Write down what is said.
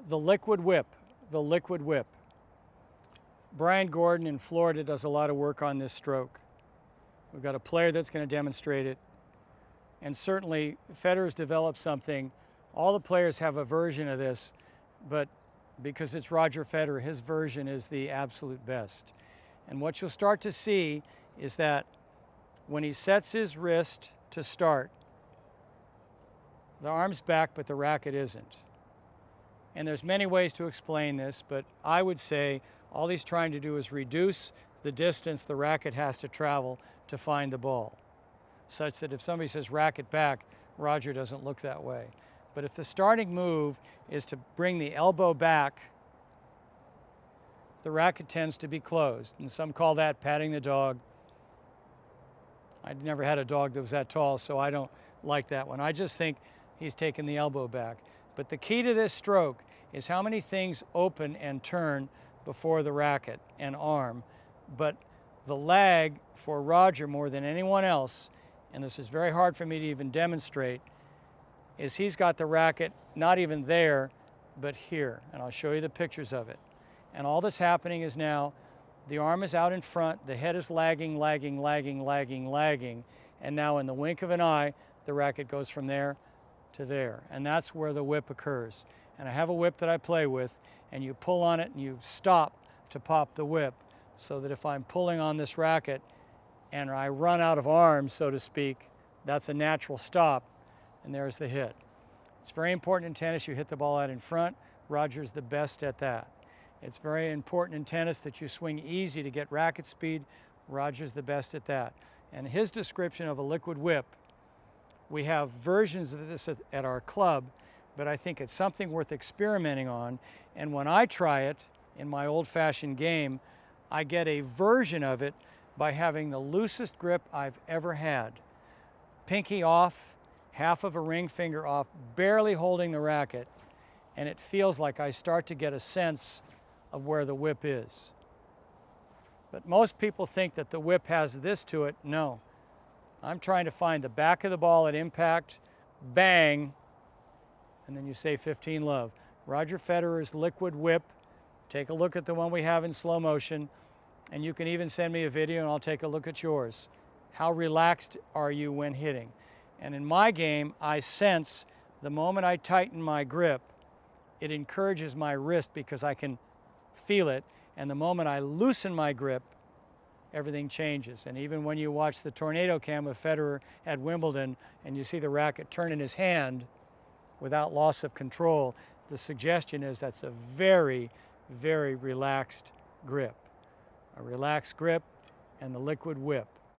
The liquid whip, the liquid whip. Brian Gordon in Florida does a lot of work on this stroke. We've got a player that's going to demonstrate it. And certainly Federer's developed something. All the players have a version of this, but because it's Roger Federer, his version is the absolute best. And what you'll start to see is that when he sets his wrist to start, the arm's back, but the racket isn't. And there's many ways to explain this, but I would say all he's trying to do is reduce the distance the racket has to travel to find the ball, such that if somebody says racket back, Roger doesn't look that way. But if the starting move is to bring the elbow back, the racket tends to be closed. And some call that patting the dog. I never had a dog that was that tall, so I don't like that one. I just think he's taking the elbow back. But the key to this stroke is how many things open and turn before the racket and arm. But the lag for Roger more than anyone else, and this is very hard for me to even demonstrate, is he's got the racket not even there, but here. And I'll show you the pictures of it. And all that's happening is now the arm is out in front, the head is lagging, lagging, lagging, lagging, lagging, and now in the wink of an eye, the racket goes from there to there. And that's where the whip occurs. And I have a whip that I play with, and you pull on it and you stop to pop the whip, so that if I'm pulling on this racket and I run out of arms, so to speak, that's a natural stop, and there's the hit. It's very important in tennis you hit the ball out in front. Roger's the best at that. It's very important in tennis that you swing easy to get racket speed. Roger's the best at that. And his description of a liquid whip, we have versions of this at our club, but I think it's something worth experimenting on. And when I try it in my old-fashioned game, I get a version of it by having the loosest grip I've ever had. Pinky off, half of a ring finger off, barely holding the racket, and it feels like I start to get a sense of where the whip is. But most people think that the whip has this to it. No. I'm trying to find the back of the ball at impact, bang, and then you say 15 love. Roger Federer's liquid whip. Take a look at the one we have in slow motion, and you can even send me a video and I'll take a look at yours. How relaxed are you when hitting? And in my game, I sense the moment I tighten my grip, it encourages my wrist because I can feel it, and the moment I loosen my grip, everything changes. And even when you watch the tornado cam of Federer at Wimbledon and you see the racket turn in his hand without loss of control, the suggestion is that's a very, very relaxed grip. A relaxed grip and the liquid whip.